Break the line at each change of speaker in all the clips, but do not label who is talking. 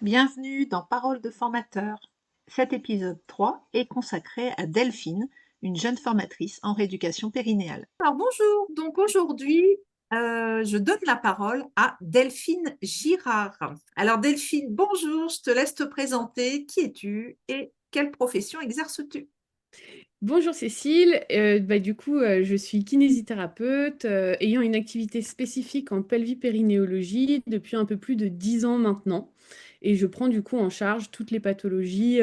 Bienvenue dans Parole de formateur. Cet épisode 3 est consacré à Delphine, une jeune formatrice en rééducation périnéale. Alors bonjour, donc aujourd'hui, je donne la parole à Delphine Girard. Alors Delphine, bonjour, je te laisse te présenter. Qui es-tu et quelle profession exerces-tu?
Bonjour Cécile, je suis kinésithérapeute ayant une activité spécifique en pelvipérinéologie depuis un peu plus de 10 ans maintenant et je prends du coup en charge toutes les pathologies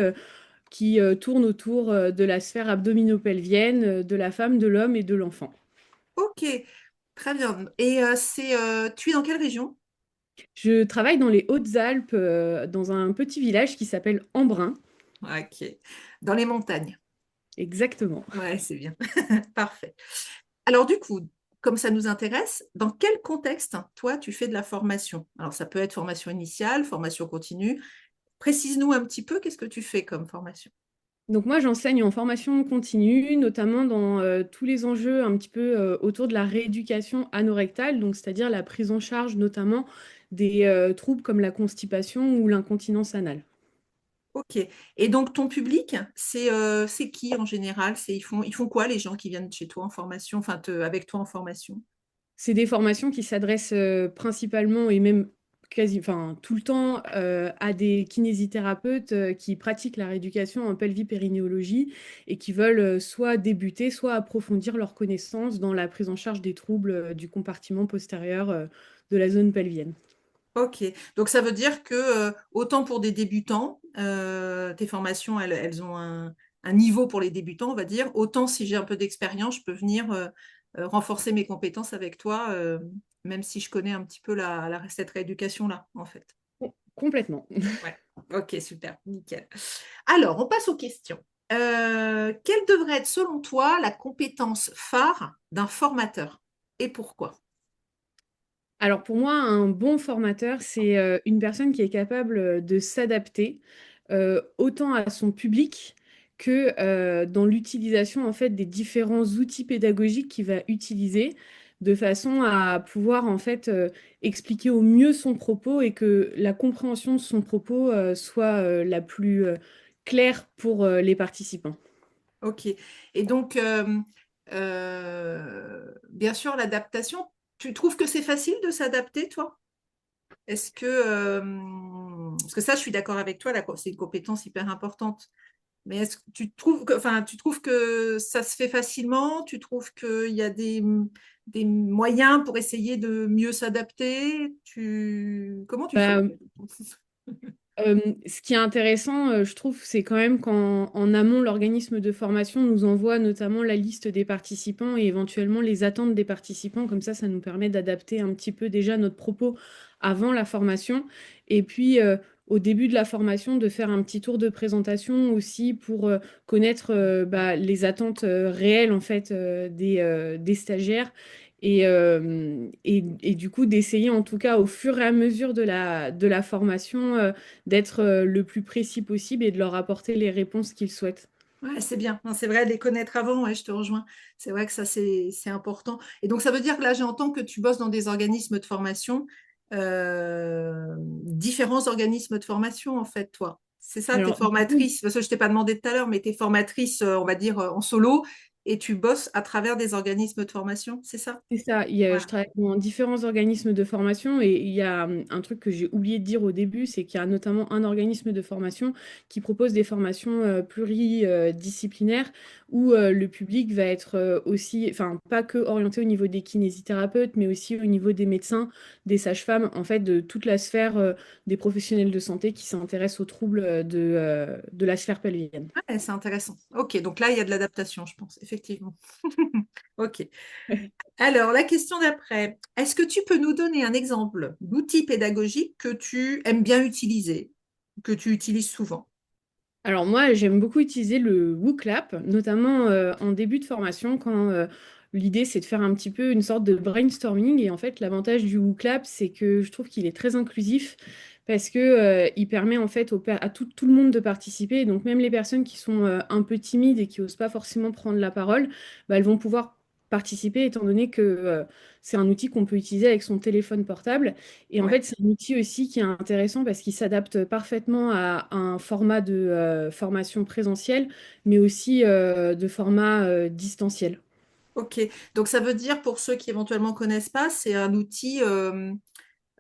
qui tournent autour de la sphère abdominopelvienne de la femme, de l'homme et de l'enfant.
Ok, très bien. Et tu es dans quelle région?
Je travaille dans les Hautes-Alpes dans un petit village qui s'appelle Embrun.
Ok, dans les montagnes.
Exactement.
Ouais, c'est bien. Parfait. Alors du coup, comme ça nous intéresse, dans quel contexte, toi, tu fais de la formation? Alors ça peut être formation initiale, formation continue. Précise-nous un petit peu, qu'est-ce que tu fais comme formation?
Donc moi, j'enseigne en formation continue, notamment dans tous les enjeux un petit peu autour de la rééducation anorectale, donc c'est-à-dire la prise en charge notamment des troubles comme la constipation ou l'incontinence anale.
Ok. Et donc ton public, c'est qui en général? Ils font quoi les gens qui viennent chez toi en formation, avec toi en formation?
C'est des formations qui s'adressent principalement et même quasi, enfin, tout le temps à des kinésithérapeutes qui pratiquent la rééducation en pelvipérinéologie et qui veulent soit débuter, soit approfondir leurs connaissances dans la prise en charge des troubles du compartiment postérieur de la zone pelvienne.
Ok. Donc ça veut dire que autant pour des débutants, tes formations, elles ont un niveau pour les débutants, on va dire. Autant si j'ai un peu d'expérience, je peux venir renforcer mes compétences avec toi, même si je connais un petit peu cette rééducation-là, en fait.
Complètement.
Ouais. Ok, super, nickel. Alors, on passe aux questions. Quelle devrait être, selon toi, la compétence phare d'un formateur et pourquoi?
Alors pour moi, un bon formateur, c'est une personne qui est capable de s'adapter autant à son public que dans l'utilisation en fait des différents outils pédagogiques qu'il va utiliser de façon à pouvoir en fait expliquer au mieux son propos et que la compréhension de son propos soit la plus claire pour les participants.
Ok. Et donc, bien sûr, l'adaptation, tu trouves que c'est facile de s'adapter, toi? Est-ce que, parce que ça, je suis d'accord avec toi, c'est une compétence hyper importante. Mais est-ce que tu trouves que ça se fait facilement? Tu trouves qu'il y a des moyens pour essayer de mieux s'adapter? Comment tu fais?
Bah, ce qui est intéressant, je trouve, c'est quand même qu'en en amont, l'organisme de formation nous envoie notamment la liste des participants et éventuellement les attentes des participants. Comme ça nous permet d'adapter un petit peu déjà notre propos avant la formation. Et puis, au début de la formation, de faire un petit tour de présentation aussi pour connaître les attentes réelles en fait des stagiaires et du coup d'essayer en tout cas au fur et à mesure de la formation d'être le plus précis possible et de leur apporter les réponses qu'ils souhaitent.
Ouais, c'est bien. Non, c'est vrai de les connaître avant, ouais, je te rejoins. C'est vrai que ça, c'est important. Et donc, ça veut dire que là, j'entends que tu bosses dans des organismes de formation, différents organismes de formation, en fait, toi. C'est ça, tu es
Alors, du coup,
formatrice, parce que je t'ai pas demandé tout à l'heure, mais tu es formatrice, on va dire, en solo, et tu bosses à travers des organismes de formation, c'est ça?
c'est ça, je
Voilà.
travaille dans différents organismes de formation et il y a un truc que j'ai oublié de dire au début, c'est qu'il y a notamment un organisme de formation qui propose des formations pluridisciplinaires où le public va être aussi, enfin pas que orienté au niveau des kinésithérapeutes, mais aussi au niveau des médecins, des sages-femmes, en fait de toute la sphère des professionnels de santé qui s'intéressent aux troubles de la sphère pelvienne.
Ouais, c'est intéressant. Ok, donc là, il y a de l'adaptation, je pense, effectivement. Ok. Alors, la question d'après, est-ce que tu peux nous donner un exemple d'outil pédagogique que tu aimes bien utiliser, que tu utilises souvent?
Alors moi, j'aime beaucoup utiliser le WooClap, notamment en début de formation, quand l'idée c'est de faire un petit peu une sorte de brainstorming. Et en fait, l'avantage du WooClap, c'est que je trouve qu'il est très inclusif parce que il permet en fait à tout le monde de participer. Et donc même les personnes qui sont un peu timides et qui osent pas forcément prendre la parole, bah, elles vont pouvoir participer, étant donné que c'est un outil qu'on peut utiliser avec son téléphone portable. Et en
Ouais.
fait, c'est un outil aussi qui est intéressant parce qu'il s'adapte parfaitement à un format de formation présentielle, mais aussi de format distanciel.
Ok. Donc ça veut dire, pour ceux qui éventuellement connaissent pas, c'est un outil, on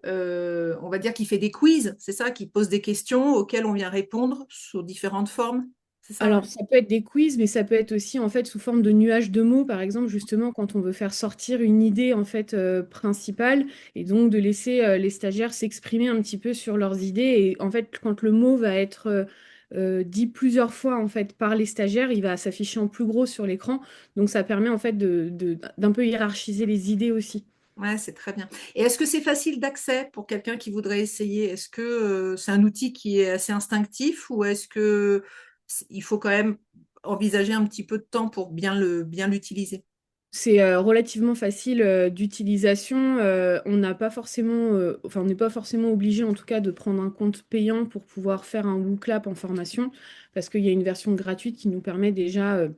va dire, qui fait des quiz, c'est ça, qui pose des questions auxquelles on vient répondre sous différentes formes. C'est ça,
Alors,
ouais.
ça peut être des quiz, mais ça peut être aussi en fait sous forme de nuages de mots, par exemple, justement quand on veut faire sortir une idée en fait principale, et donc de laisser les stagiaires s'exprimer un petit peu sur leurs idées. Et en fait, quand le mot va être dit plusieurs fois en fait par les stagiaires, il va s'afficher en plus gros sur l'écran. Donc, ça permet en fait d'un peu hiérarchiser les idées aussi.
Ouais, c'est très bien. Et est-ce que c'est facile d'accès pour quelqu'un qui voudrait essayer? Est-ce que c'est un outil qui est assez instinctif ou est-ce que il faut quand même envisager un petit peu de temps pour bien l'utiliser?
C'est relativement facile d'utilisation. On n'a pas forcément, enfin, on n'est pas forcément obligé, en tout cas, de prendre un compte payant pour pouvoir faire un WooClap en formation, parce qu'il y a une version gratuite qui nous permet déjà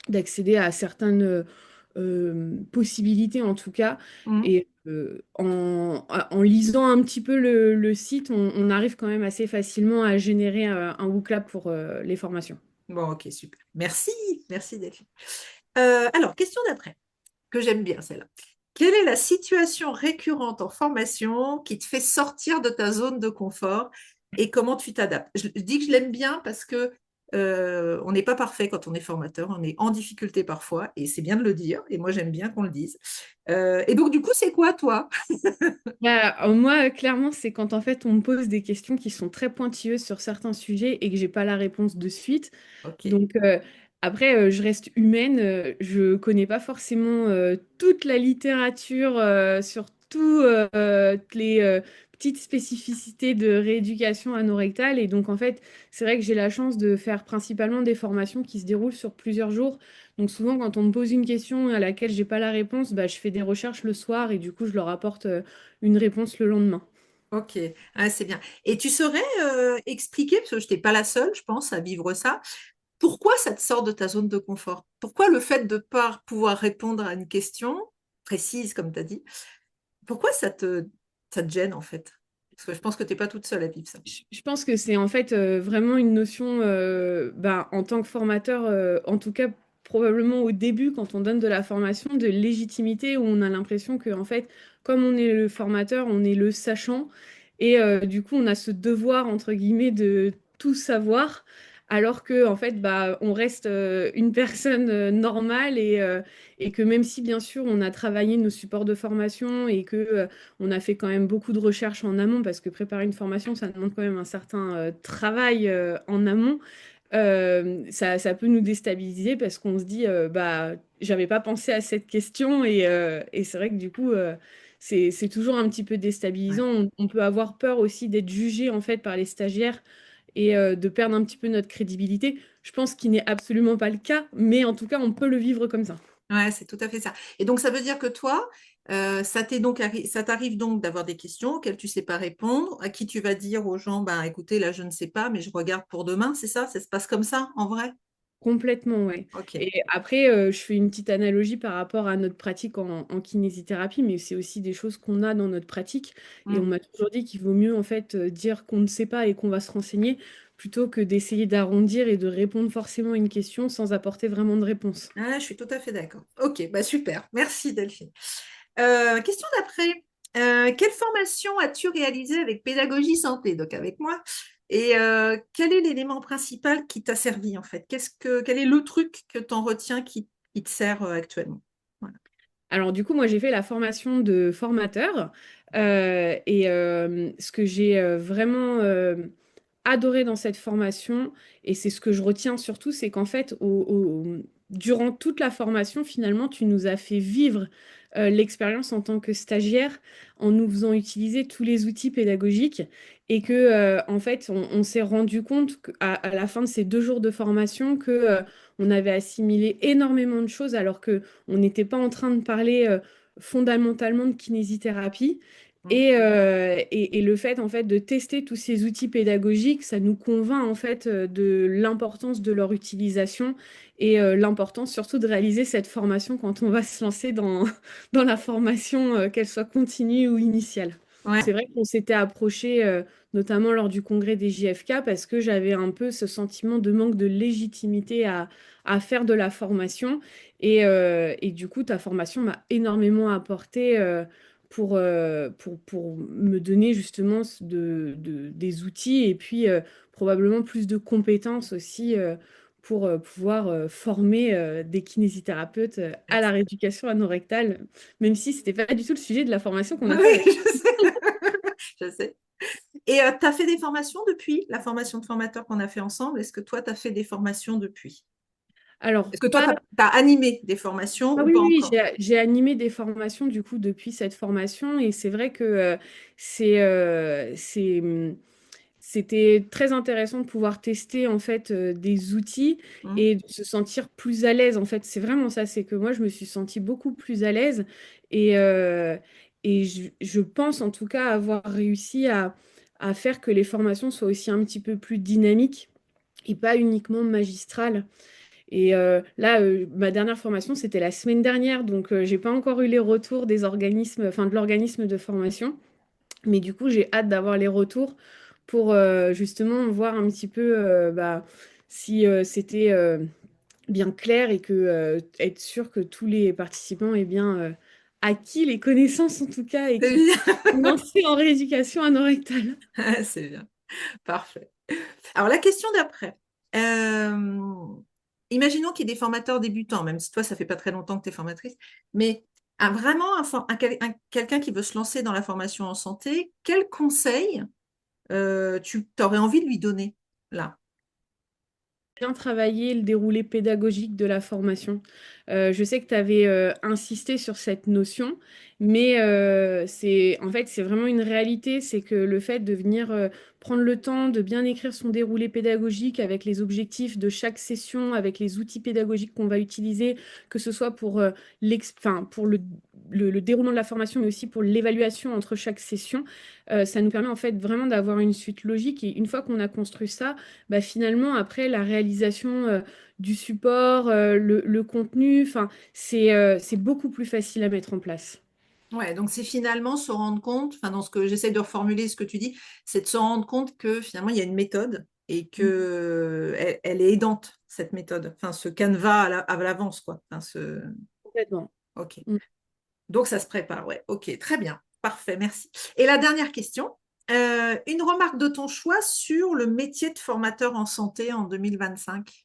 d'accéder à certaines possibilités, en tout cas.
Mhm.
Et en lisant un petit peu le site, on arrive quand même assez facilement à générer un WooClap pour les formations.
Bon, ok, super. Merci, merci Delphine. Alors, question d'après, que j'aime bien celle-là. Quelle est la situation récurrente en formation qui te fait sortir de ta zone de confort et comment tu t'adaptes? Je dis que je l'aime bien parce que on n'est pas parfait quand on est formateur, on est en difficulté parfois et c'est bien de le dire et moi j'aime bien qu'on le dise. Et donc du coup, c'est quoi toi?
Bah, moi, clairement, c'est quand en fait on me pose des questions qui sont très pointilleuses sur certains sujets et que j'ai pas la réponse de suite.
Ok,
Donc après, je reste humaine, je connais pas forcément toute la littérature sur toutes les petites spécificités de rééducation anorectale. Et donc en fait, c'est vrai que j'ai la chance de faire principalement des formations qui se déroulent sur plusieurs jours. Donc souvent, quand on me pose une question à laquelle j'ai pas la réponse, bah, je fais des recherches le soir et du coup, je leur apporte une réponse le lendemain.
ok, ah, c'est bien. Et tu saurais expliquer, parce que je n'étais pas la seule, je pense, à vivre ça. Pourquoi ça te sort de ta zone de confort? Pourquoi le fait de ne pas pouvoir répondre à une question précise, comme tu as dit, pourquoi ça te gêne en fait? Parce que je pense que tu n'es pas toute seule à vivre ça.
Je pense que c'est en fait vraiment une notion, bah, en tant que formateur, en tout cas probablement au début quand on donne de la formation, de légitimité où on a l'impression que en fait, comme on est le formateur, on est le sachant et du coup on a ce devoir entre guillemets de tout savoir, alors que en fait bah on reste une personne normale et que même si bien sûr on a travaillé nos supports de formation et que on a fait quand même beaucoup de recherches en amont parce que préparer une formation, ça demande quand même un certain travail en amont. Ça peut nous déstabiliser parce qu'on se dit, bah, j'avais pas pensé à cette question et c'est vrai que du coup, c'est toujours un petit peu
Ouais.
déstabilisant. On peut avoir peur aussi d'être jugé en fait par les stagiaires et de perdre un petit peu notre crédibilité. Je pense qu'il n'est absolument pas le cas, mais en tout cas, on peut le vivre comme ça.
Ouais, c'est tout à fait ça. Et donc, ça veut dire que toi, ça t'arrive donc d'avoir des questions auxquelles tu ne sais pas répondre, à qui tu vas dire aux gens, ben, écoutez, là, je ne sais pas, mais je regarde pour demain, c'est ça? Ça se passe comme ça, en vrai?
Complètement, ouais.
Ok.
Et après, je fais une petite analogie par rapport à notre pratique en kinésithérapie, mais c'est aussi des choses qu'on a dans notre pratique. Et on
Hmm.
m'a toujours dit qu'il vaut mieux en fait dire qu'on ne sait pas et qu'on va se renseigner plutôt que d'essayer d'arrondir et de répondre forcément à une question sans apporter vraiment de réponse.
Ah, je suis tout à fait d'accord. Ok, bah super. Merci Delphine. Question d'après. Quelle formation as-tu réalisée avec Pédagogie Santé, donc avec moi? Et quel est l'élément principal qui t'a servi en fait? Quel est le truc que tu en retiens qui te sert actuellement? Voilà.
Alors du coup, moi j'ai fait la formation de formateur et ce que j'ai vraiment adoré dans cette formation, et c'est ce que je retiens surtout, c'est qu'en fait, durant toute la formation, finalement, tu nous as fait vivre l'expérience en tant que stagiaire en nous faisant utiliser tous les outils pédagogiques et que, en fait, on s'est rendu compte à la fin de ces 2 jours de formation que, on avait assimilé énormément de choses alors que on n'était pas en train de parler fondamentalement de kinésithérapie
Mm.
Et le fait en fait de tester tous ces outils pédagogiques, ça nous convainc en fait de l'importance de leur utilisation et l'importance surtout de réaliser cette formation quand on va se lancer dans, dans la formation, qu'elle soit continue ou initiale.
Ouais,
C'est vrai qu'on s'était approché notamment lors du congrès des JFK parce que j'avais un peu ce sentiment de manque de légitimité à faire de la formation et du coup ta formation m'a énormément apporté. Pour me donner justement des outils et puis probablement plus de compétences aussi pour pouvoir former des kinésithérapeutes à la rééducation anorectale, même si c'était pas du tout le sujet de la formation qu'on a fait
oui,
avec.
je sais. Je sais. Et tu as fait des formations depuis la formation de formateur qu'on a fait ensemble? Est-ce que toi, tu as fait des formations depuis?
Alors,
Est-ce que toi, tu
pas.
as animé des formations
Ah
ou
oui,
pas
oui,
encore?
j'ai animé des formations du coup depuis cette formation et c'est vrai que c'était très intéressant de pouvoir tester en fait des outils
Hmm.
et de se sentir plus à l'aise. En fait, c'est vraiment ça, c'est que moi je me suis sentie beaucoup plus à l'aise et, je pense en tout cas avoir réussi à faire que les formations soient aussi un petit peu plus dynamiques et pas uniquement magistrales. Et là, ma dernière formation, c'était la semaine dernière, donc j'ai pas encore eu les retours des organismes, enfin de l'organisme de formation. Mais du coup, j'ai hâte d'avoir les retours pour justement voir un petit peu si c'était bien clair et que être sûr que tous les participants aient bien acquis les connaissances en tout cas et
C'est
qu'ils
bien.
puissent se lancer en rééducation anorectale.
C'est bien. Parfait. Alors, la question d'après. Euh, Imaginons qu'il y ait des formateurs débutants, même si toi, ça fait pas très longtemps que tu es formatrice, mais vraiment quelqu'un qui veut se lancer dans la formation en santé, quel conseil tu aurais envie de lui donner là?
Bien travailler le déroulé pédagogique de la formation. Je sais que tu avais insisté sur cette notion, mais en fait, c'est vraiment une réalité, c'est que le fait de venir prendre le temps de bien écrire son déroulé pédagogique avec les objectifs de chaque session, avec les outils pédagogiques qu'on va utiliser, que ce soit pour, enfin, pour le déroulement de la formation, mais aussi pour l'évaluation entre chaque session, ça nous permet en fait vraiment d'avoir une suite logique. Et une fois qu'on a construit ça, bah, finalement, après, la réalisation du support, le contenu, enfin, c'est beaucoup plus facile à mettre en place.
Ouais, donc c'est finalement se rendre compte, enfin dans ce que j'essaie de reformuler ce que tu dis, c'est de se rendre compte que finalement il y a une méthode et
Mm.
que elle est aidante, cette méthode. Enfin, ce canevas à l'avance, quoi. Enfin,
Complètement.
ok.
Mm.
Donc ça se prépare, ouais. Ok, très bien. Parfait, merci. Et la dernière question, une remarque de ton choix sur le métier de formateur en santé en 2025.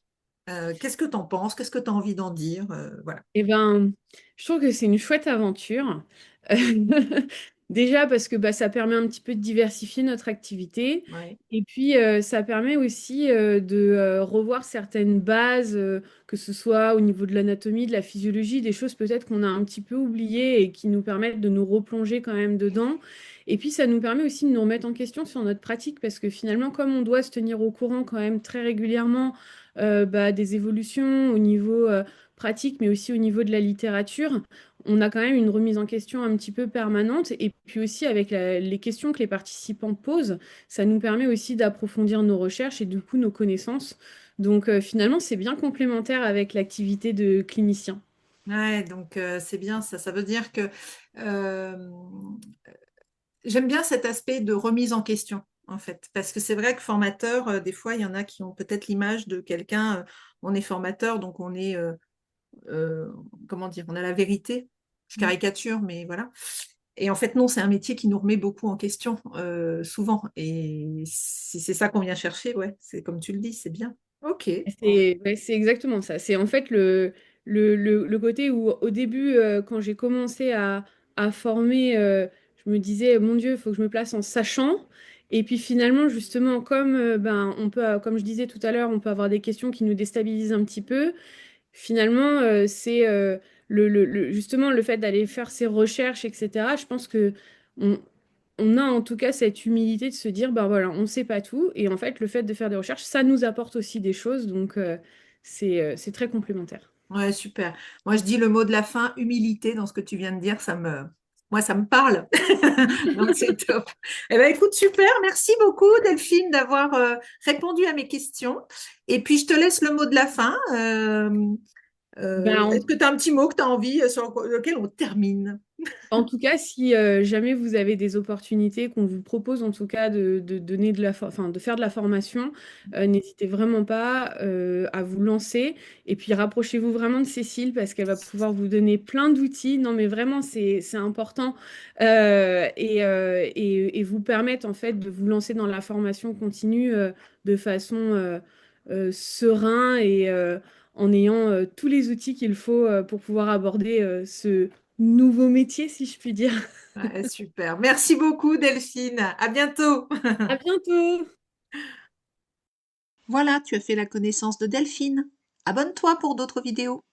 Qu'est-ce que tu en penses? Qu'est-ce que tu as envie d'en dire? Voilà.
Eh ben, je trouve que c'est une chouette aventure. Déjà parce que bah, ça permet un petit peu de diversifier notre activité.
Ouais.
Et puis, ça permet aussi de revoir certaines bases, que ce soit au niveau de l'anatomie, de la physiologie, des choses peut-être qu'on a un petit peu oubliées et qui nous permettent de nous replonger quand même dedans. Et puis, ça nous permet aussi de nous remettre en question sur notre pratique parce que finalement, comme on doit se tenir au courant quand même très régulièrement des évolutions au niveau pratique, mais aussi au niveau de la littérature, on a quand même une remise en question un petit peu permanente. Et puis aussi avec les questions que les participants posent, ça nous permet aussi d'approfondir nos recherches et du coup nos connaissances. Donc finalement, c'est bien complémentaire avec l'activité de clinicien.
Ouais, donc c'est bien ça. Ça veut dire que euh, j'aime bien cet aspect de remise en question, en fait, parce que c'est vrai que formateur, des fois, il y en a qui ont peut-être l'image de quelqu'un, on est formateur, donc on est, euh, comment dire, on a la vérité. Je caricature, mais voilà. Et en fait, non, c'est un métier qui nous remet beaucoup en question, souvent. Et si c'est ça qu'on vient chercher, ouais, c'est comme tu le dis, c'est bien. Ok.
C'est exactement ça. C'est en fait le côté où au début, quand j'ai commencé à former, je me disais, mon Dieu, il faut que je me place en sachant. Et puis finalement, justement, comme on peut, comme je disais tout à l'heure, on peut avoir des questions qui nous déstabilisent un petit peu. Finalement, c'est justement le fait d'aller faire ses recherches, etc. Je pense que on, on a en tout cas cette humilité de se dire, ben voilà, on ne sait pas tout. Et en fait, le fait de faire des recherches, ça nous apporte aussi des choses. Donc, c'est très complémentaire.
Ouais, super. Moi, je dis le mot de la fin, humilité, dans ce que tu viens de dire, Moi, ça me parle. Donc, c'est top. Eh ben, écoute, super. Merci beaucoup, Delphine, d'avoir répondu à mes questions. Et puis, je te laisse le mot de la fin.
Ben,
Est-ce que tu as un petit mot que tu as envie sur lequel on termine?
en tout cas, si jamais vous avez des opportunités qu'on vous propose, en tout cas, de donner enfin, de faire de la formation, n'hésitez vraiment pas à vous lancer. Et puis, rapprochez-vous vraiment de Cécile parce qu'elle va pouvoir vous donner plein d'outils. Non, mais vraiment, c'est important. Et vous permettre, en fait, de vous lancer dans la formation continue de façon serein et en ayant tous les outils qu'il faut pour pouvoir aborder ce nouveau métier, si je puis dire.
Ouais, super. Merci beaucoup, Delphine. À bientôt.
À bientôt!
Voilà, tu as fait la connaissance de Delphine. Abonne-toi pour d'autres vidéos.